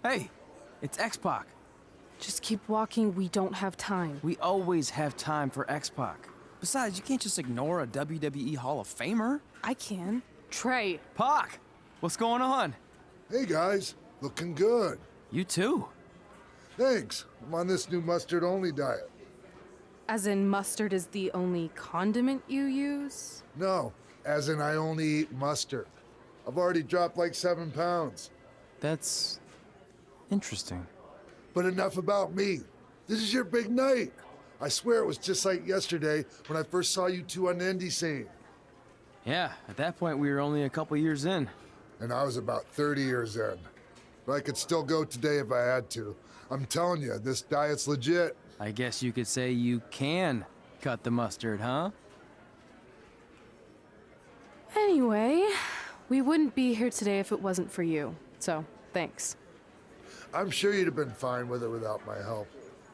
Hey, it's X-Pac. Just keep walking, we don't have time. We always have time for X-Pac. Besides, you can't just ignore a WWE Hall of Famer. I can. Trey. Pac, what's going on? Hey guys, looking good. You too. Thanks. I'm on this new mustard-only diet. As in mustard is the only condiment you use? No, as in I only eat mustard. I've already dropped like 7 pounds. That's interesting. But enough about me. This is your big night. I swear it was just like yesterday when I first saw you two on the indie scene. Yeah, at that point we were only a couple years in. And I was about 30 years in. But I could still go today if I had to. I'm telling you, this diet's legit. I guess you could say you can cut the mustard, huh? Anyway, we wouldn't be here today if it wasn't for you. So, thanks. I'm sure you'd have been fine with it without my help.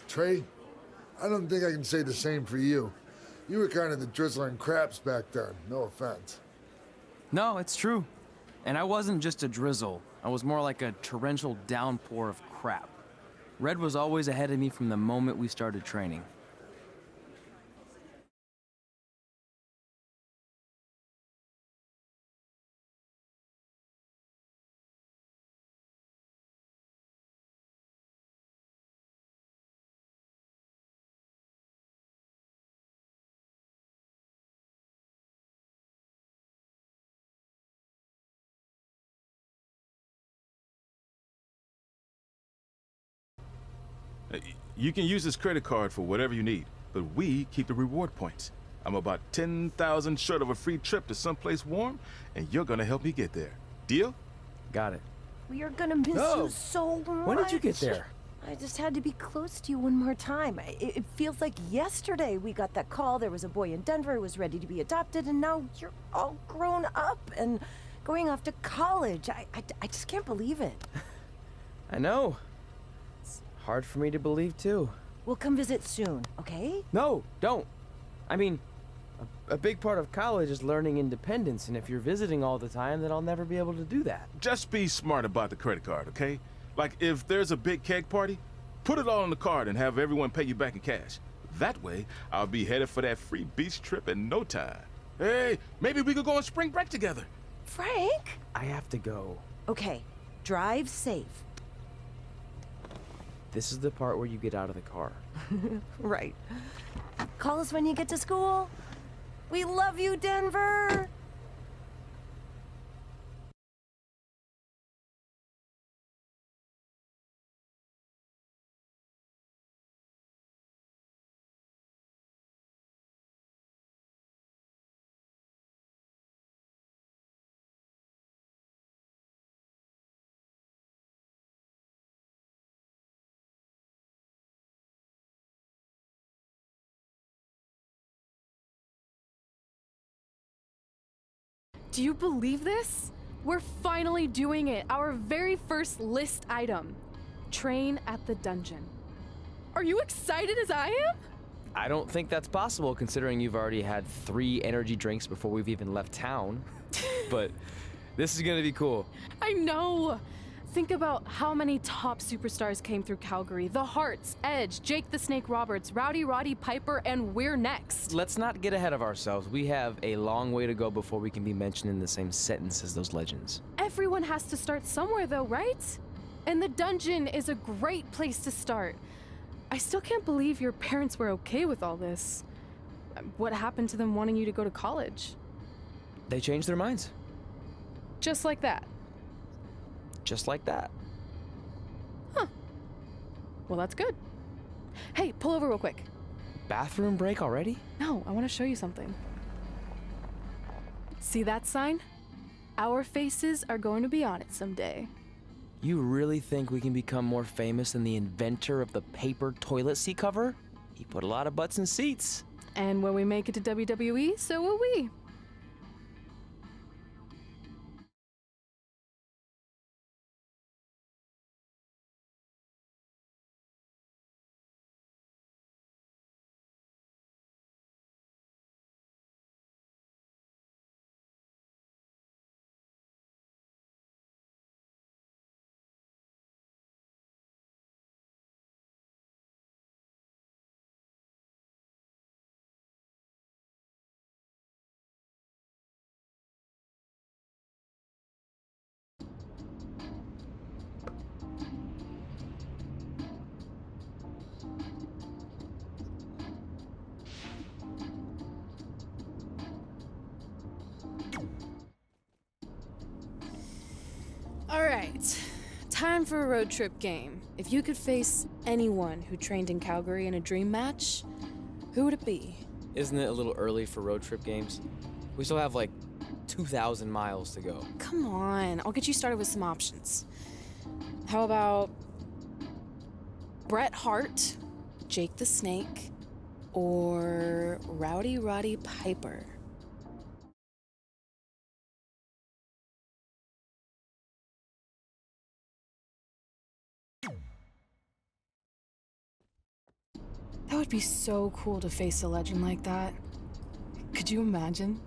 Trey, I don't think I can say the same for you. You were kind of the drizzling craps back then, no offense. No, it's true. And I wasn't just a drizzle. I was more like a torrential downpour of crap. Red was always ahead of me from the moment we started training. You can use this credit card for whatever you need, but we keep the reward points. I'm about 10,000 short of a free trip to someplace warm, and you're gonna help me get there. Deal? Got it. We are gonna miss you so much. When did you get there? I just had to be close to you one more time. It feels like yesterday we got that call. There was a boy in Denver who was ready to be adopted, and now you're all grown up and going off to college. I just can't believe it. I know. It's hard for me to believe, too. We'll come visit soon, okay? No, don't. I mean, a big part of college is learning independence, and if you're visiting all the time, then I'll never be able to do that. Just be smart about the credit card, okay? Like, if there's a big keg party, put it all on the card and have everyone pay you back in cash. That way, I'll be headed for that free beach trip in no time. Hey, maybe we could go on spring break together. Frank? I have to go. Okay, drive safe. This is the part where you get out of the car. Right. Call us when you get to school. We love you, Denver! Do you believe this? We're finally doing it. Our very first list item. Train at the dungeon. Are you excited as I am? I don't think that's possible, considering you've already had 3 energy drinks before we've even left town. But this is gonna be cool. I know. Think about how many top superstars came through Calgary. The Hearts, Edge, Jake the Snake Roberts, Rowdy Roddy Piper, and we're next. Let's not get ahead of ourselves. We have a long way to go before we can be mentioned in the same sentence as those legends. Everyone has to start somewhere though, right? And the dungeon is a great place to start. I still can't believe your parents were okay with all this. What happened to them wanting you to go to college? They changed their minds. Just like that. Just like that. Huh. Well, that's good. Hey, pull over real quick. Bathroom break already? No, I want to show you something. See that sign? Our faces are going to be on it someday. You really think we can become more famous than the inventor of the paper toilet seat cover? He put a lot of butts in seats. And when we make it to WWE, so will we. right. Time for a road trip game. If you could face anyone who trained in Calgary in a dream match, who would it be? Isn't it a little early for road trip games? We still have like 2,000 miles to go. Come on, I'll get you started with some options. How about Bret Hart, Jake the Snake, or Rowdy Roddy Piper? That would be so cool to face a legend like that. Could you imagine?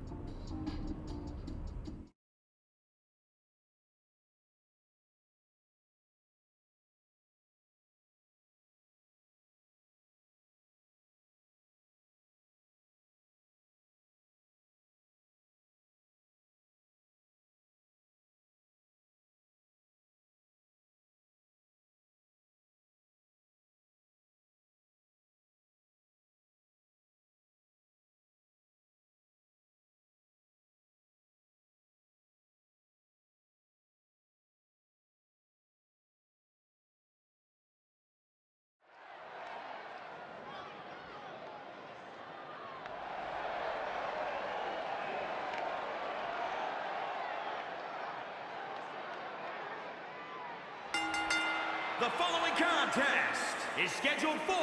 The following contest is scheduled for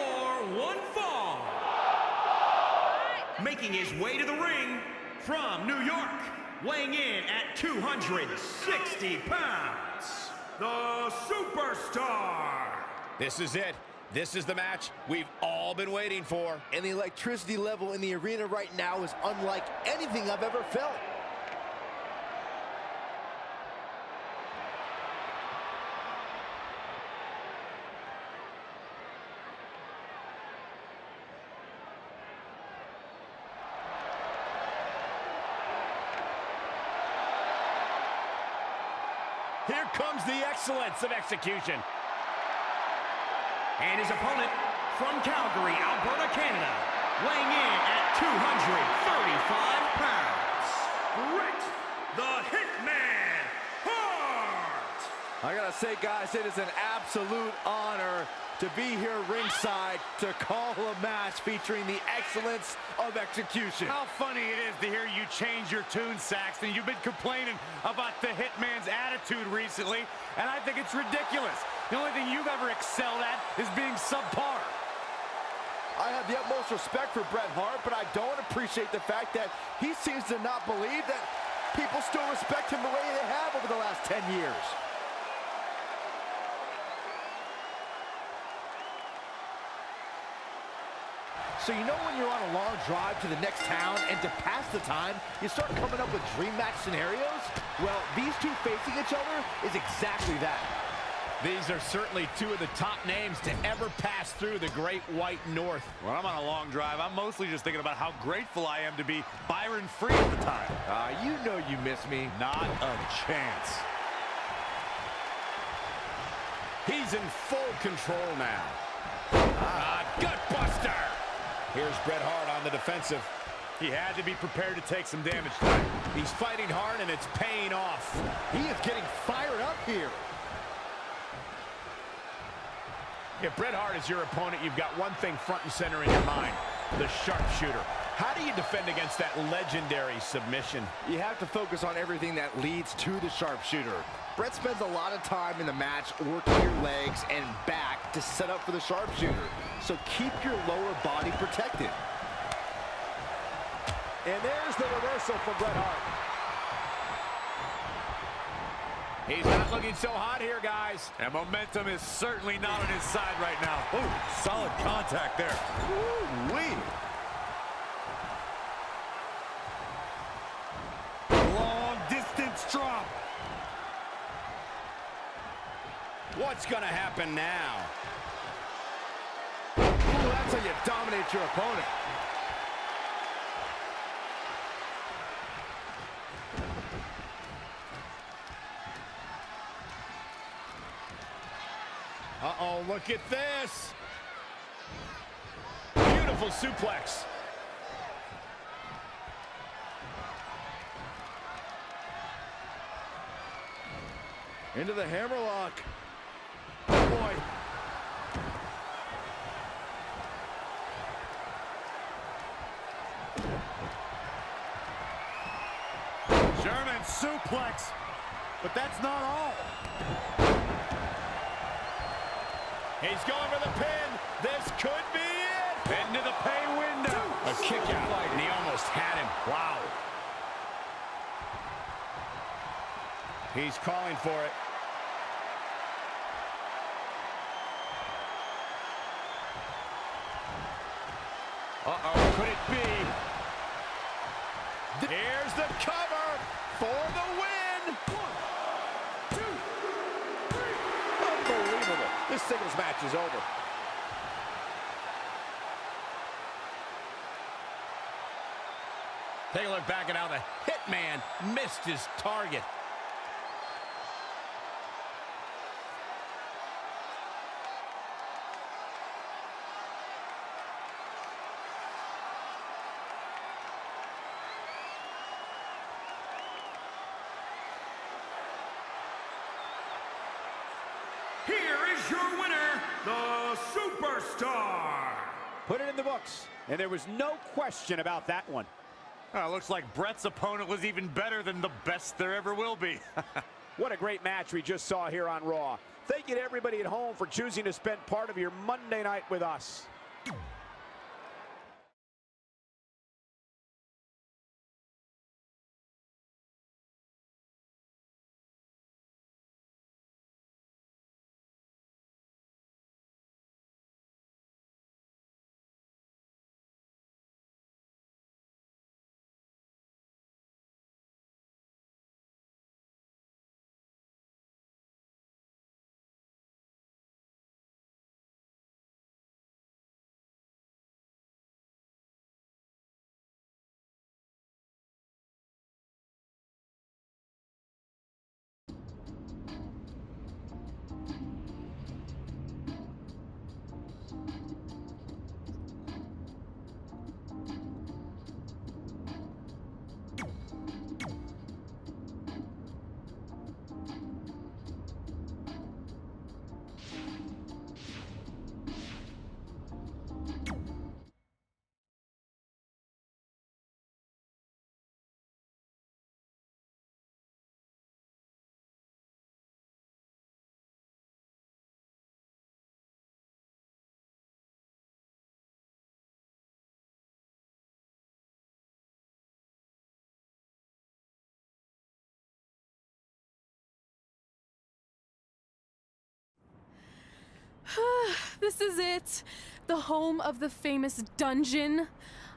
one fall. Making his way to the ring from New York, weighing in at 260 pounds, the Superstar. This is it. This is the match we've all been waiting for. And the electricity level in the arena right now is unlike anything I've ever felt. Here comes the excellence of execution. And his opponent from Calgary, Alberta, Canada, weighing in at 235 pounds, Bret the Hitman Hart. I gotta say, guys, it is an absolute honor to be here ringside to call a match featuring the excellence of execution. How funny it is to hear you change your tune, Saxton. You've been complaining about the Hitman's attitude recently, and I think it's ridiculous. The only thing you've ever excelled at is being subpar. I have the utmost respect for Bret Hart, but I don't appreciate the fact that he seems to not believe that people still respect him the way they have over the last 10 years. So you know when you're on a long drive to the next town and to pass the time, you start coming up with dream match scenarios? Well, these two facing each other is exactly that. These are certainly two of the top names to ever pass through the Great White North. When I'm on a long drive, I'm mostly just thinking about how grateful I am to be Byron Free at the time. You know you miss me. Not a chance. He's in full control now. Gutbuster! Here's Bret Hart on the defensive. He had to be prepared to take some damage tonight. He's fighting hard and it's paying off. He is getting fired up here. If Bret Hart is your opponent, you've got one thing front and center in your mind: the sharpshooter. How do you defend against that legendary submission? You have to focus on everything that leads to the sharpshooter. Bret spends a lot of time in the match working your legs and back to set up for the sharpshooter. So keep your lower body protected. And there's the reversal from Bret Hart. He's not looking so hot here, guys. And momentum is certainly not on his side right now. Oh, solid contact there. Woo-wee. Long distance drop. What's gonna happen now? Ooh, that's how you dominate your opponent. Uh-oh, look at this. Beautiful suplex. Into the hammerlock. Oh, boy. German suplex, but that's not all. He's going for the pin. This could be it. Into the pay window. A kick out, and he almost had him. Wow. He's calling for it. Uh-oh, could it be? Here's the cover for the win. 1, 2, 3. Unbelievable. This singles match is over. Take a look back at how the Hitman missed his target. Here is your winner, the Superstar. Put it in the books, and there was no question about that one. Looks like Brett's opponent was even better than the best there ever will be. What a great match we just saw here on Raw. Thank you to everybody at home for choosing to spend part of your Monday night with us. This is it. The home of the famous dungeon.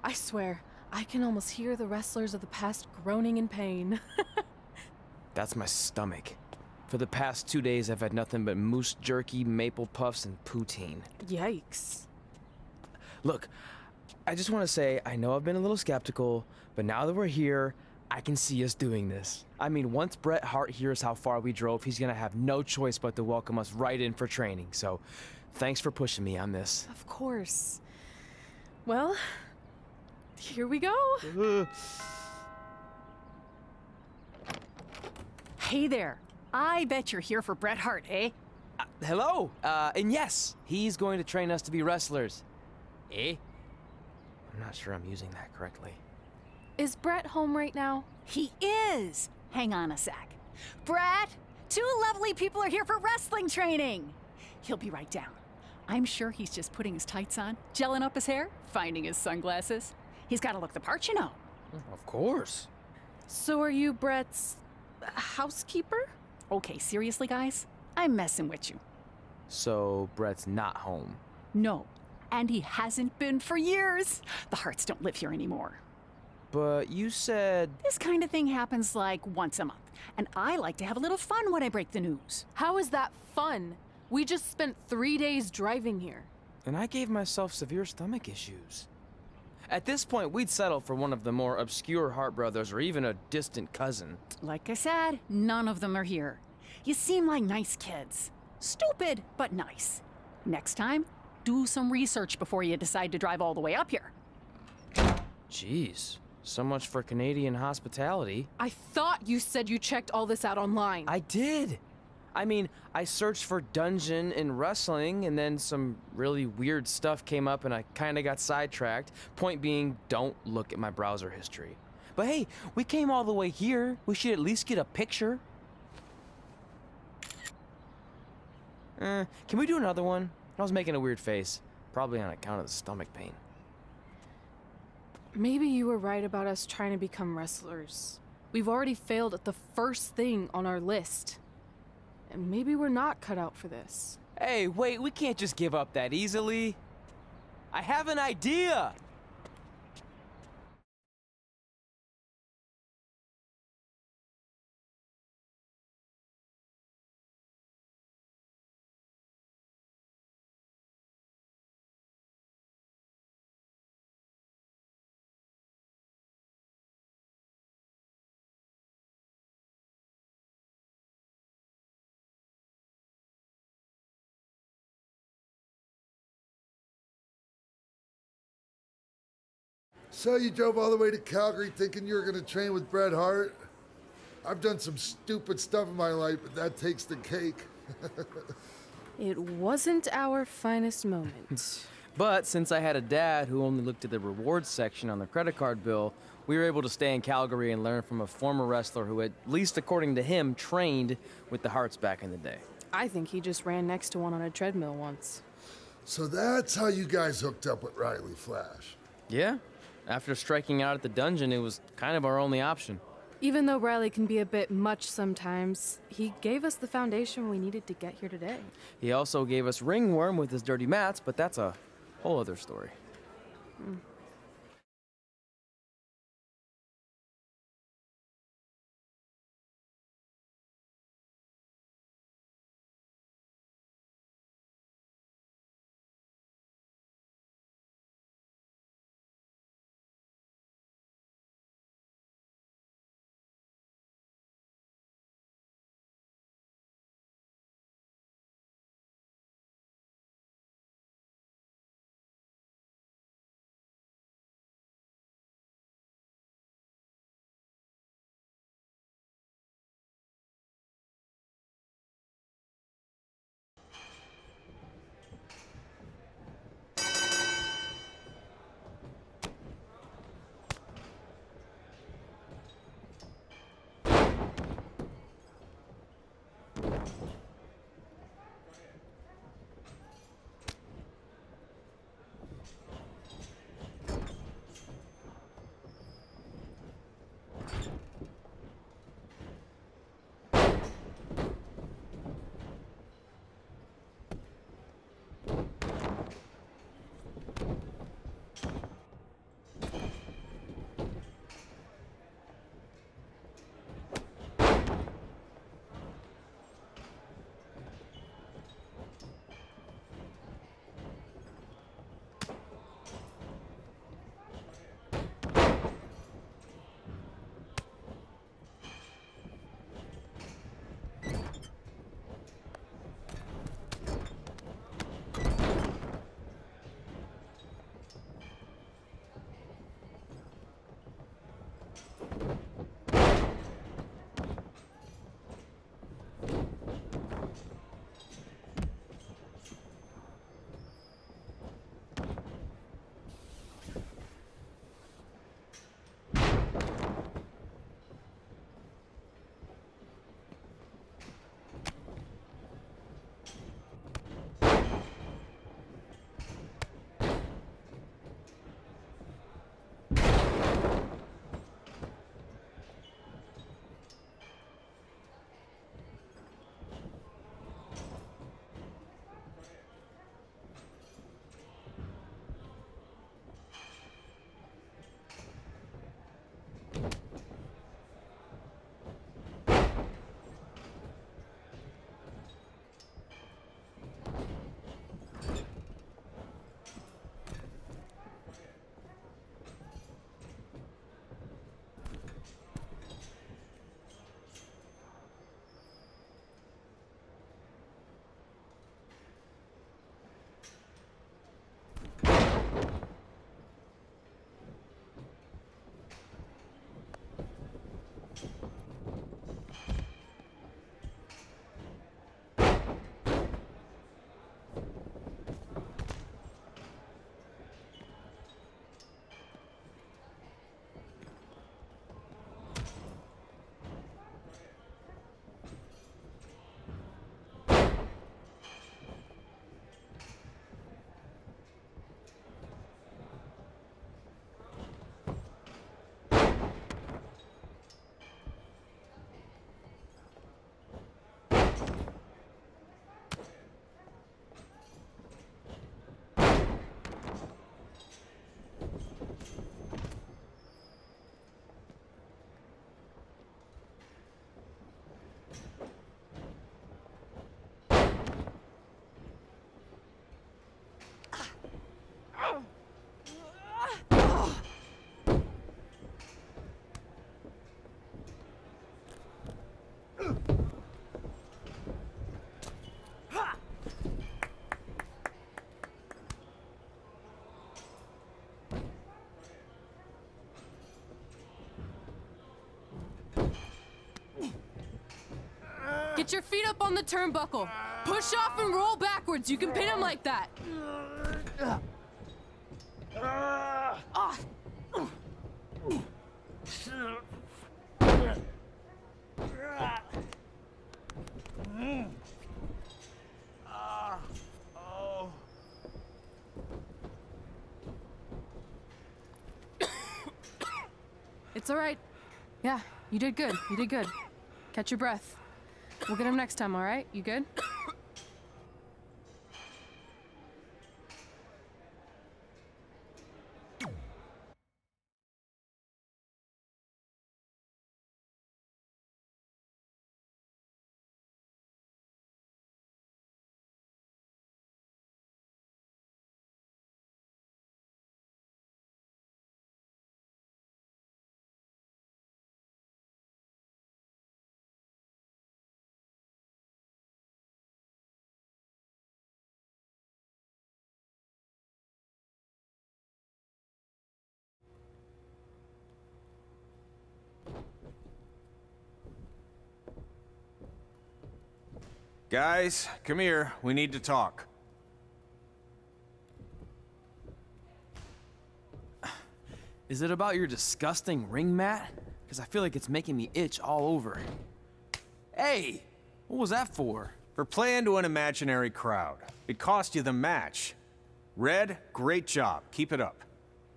I swear, I can almost hear the wrestlers of the past groaning in pain. That's my stomach. For the past 2 days, I've had nothing but moose jerky, maple puffs, and poutine. Yikes. Look, I just want to say, I know I've been a little skeptical, but now that we're here, I can see us doing this. I mean, once Bret Hart hears how far we drove, he's gonna have no choice but to welcome us right in for training. So, thanks for pushing me on this. Of course. Well, here we go. Hey there. I bet you're here for Bret Hart, eh? Hello, and yes, he's going to train us to be wrestlers. Eh? I'm not sure I'm using that correctly. Is Bret home right now? He is. Hang on a sec. Bret, 2 lovely people are here for wrestling training. He'll be right down. I'm sure he's just putting his tights on, gelling up his hair, finding his sunglasses. He's got to look the part, you know. Of course. So are you Bret's housekeeper? Okay, seriously, guys? I'm messing with you. So, Bret's not home. No, and he hasn't been for years. The Harts don't live here anymore. But you said... This kind of thing happens like once a month, and I like to have a little fun when I break the news. How is that fun? We just spent 3 days driving here. And I gave myself severe stomach issues. At this point, we'd settle for one of the more obscure Hart brothers or even a distant cousin. Like I said, none of them are here. You seem like nice kids. Stupid, but nice. Next time, do some research before you decide to drive all the way up here. Jeez, so much for Canadian hospitality. I thought you said you checked all this out online. I did. I mean, I searched for dungeon in wrestling, and then some really weird stuff came up, and I kind of got sidetracked. Point being, don't look at my browser history. But hey, we came all the way here. We should at least get a picture. Can we do another one? I was making a weird face, probably on account of the stomach pain. Maybe you were right about us trying to become wrestlers. We've already failed at the first thing on our list. And maybe we're not cut out for this. Hey, wait, we can't just give up that easily. I have an idea! So you drove all the way to Calgary thinking you were going to train with Bret Hart? I've done some stupid stuff in my life, but that takes the cake. It wasn't our finest moment. But since I had a dad who only looked at the rewards section on the credit card bill, we were able to stay in Calgary and learn from a former wrestler who, at least according to him, trained with the Harts back in the day. I think he just ran next to one on a treadmill once. So that's how you guys hooked up with Riley Flash. Yeah. After striking out at the dungeon, it was kind of our only option. Even though Riley can be a bit much sometimes, he gave us the foundation we needed to get here today. He also gave us ringworm with his dirty mats, but that's a whole other story. Get your feet up on the turnbuckle. Push off and roll backwards. You can pin him like that. It's all right. Yeah, you did good. You did good. Catch your breath. We'll get him next time, all right? You good? Guys, come here. We need to talk. Is it about your disgusting ring mat? Because I feel like it's making me itch all over. Hey, what was that for? For playing to an imaginary crowd. It cost you the match. Red, great job. Keep it up.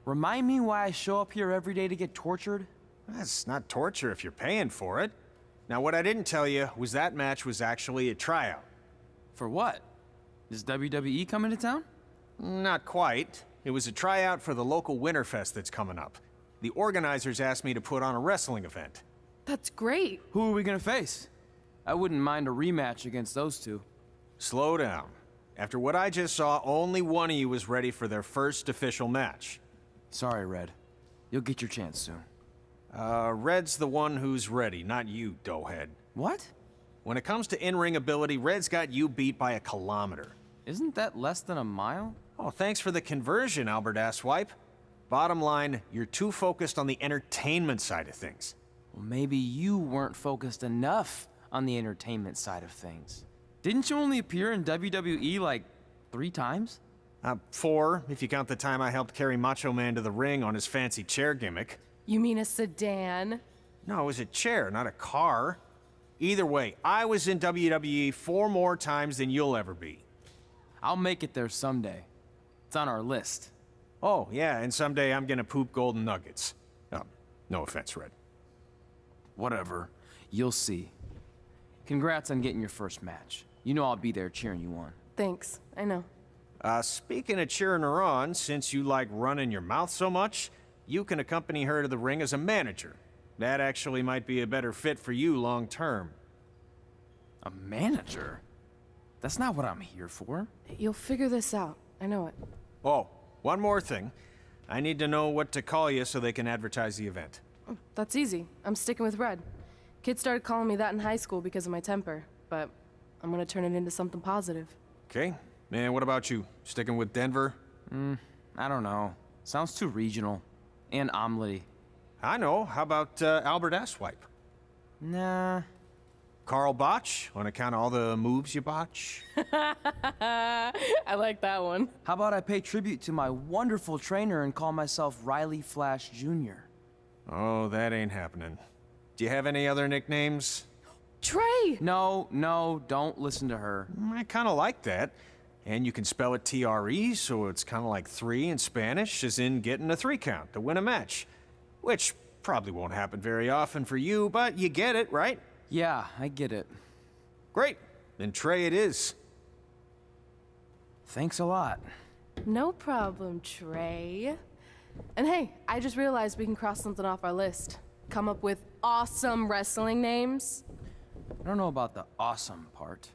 Remind me why I show up here every day to get tortured? That's not torture if you're paying for it. Now, what I didn't tell you was that match was actually a tryout. For what? Is WWE coming to town? Not quite. It was a tryout for the local Winterfest that's coming up. The organizers asked me to put on a wrestling event. That's great. Who are we gonna face? I wouldn't mind a rematch against those two. Slow down. After what I just saw, only one of you was ready for their first official match. Sorry, Red. You'll get your chance soon. Red's the one who's ready, not you, doughhead. What? When it comes to in-ring ability, Red's got you beat by a kilometer. Isn't that less than a mile? Oh, thanks for the conversion, Albert Asswipe. Bottom line, you're too focused on the entertainment side of things. Well, maybe you weren't focused enough on the entertainment side of things. Didn't you only appear in WWE like 3 times? 4, if you count the time I helped carry Macho Man to the ring on his fancy chair gimmick. You mean a sedan? No, it was a chair, not a car. Either way, I was in WWE 4 more times than you'll ever be. I'll make it there someday. It's on our list. Oh, yeah, and someday I'm gonna poop golden nuggets. No offense, Red. Whatever. You'll see. Congrats on getting your first match. You know I'll be there cheering you on. Thanks. I know. Speaking of cheering her on, since you like running your mouth so much, you can accompany her to the ring as a manager. That actually might be a better fit for you long term. A manager? That's not what I'm here for. You'll figure this out. I know it. Oh, one more thing. I need to know what to call you so they can advertise the event. That's easy. I'm sticking with Red. Kids started calling me that in high school because of my temper, but I'm gonna turn it into something positive. Okay. Man, what about you? Sticking with Denver? I don't know. Sounds too regional. And omelette-y. I know. How about Albert Asswipe? Nah. Carl Botch, on account of all the moves you botch? I like that one. How about I pay tribute to my wonderful trainer and call myself Riley Flash Jr.? Oh, that ain't happening. Do you have any other nicknames? Trey! No, don't listen to her. I kind of like that. And you can spell it T-R-E, so it's kind of like 3 in Spanish, as in getting a 3 count to win a match. Which probably won't happen very often for you, but you get it, right? Yeah, I get it. Great. Then Trey it is. Thanks a lot. No problem, Trey. And hey, I just realized we can cross something off our list. Come up with awesome wrestling names. I don't know about the awesome part.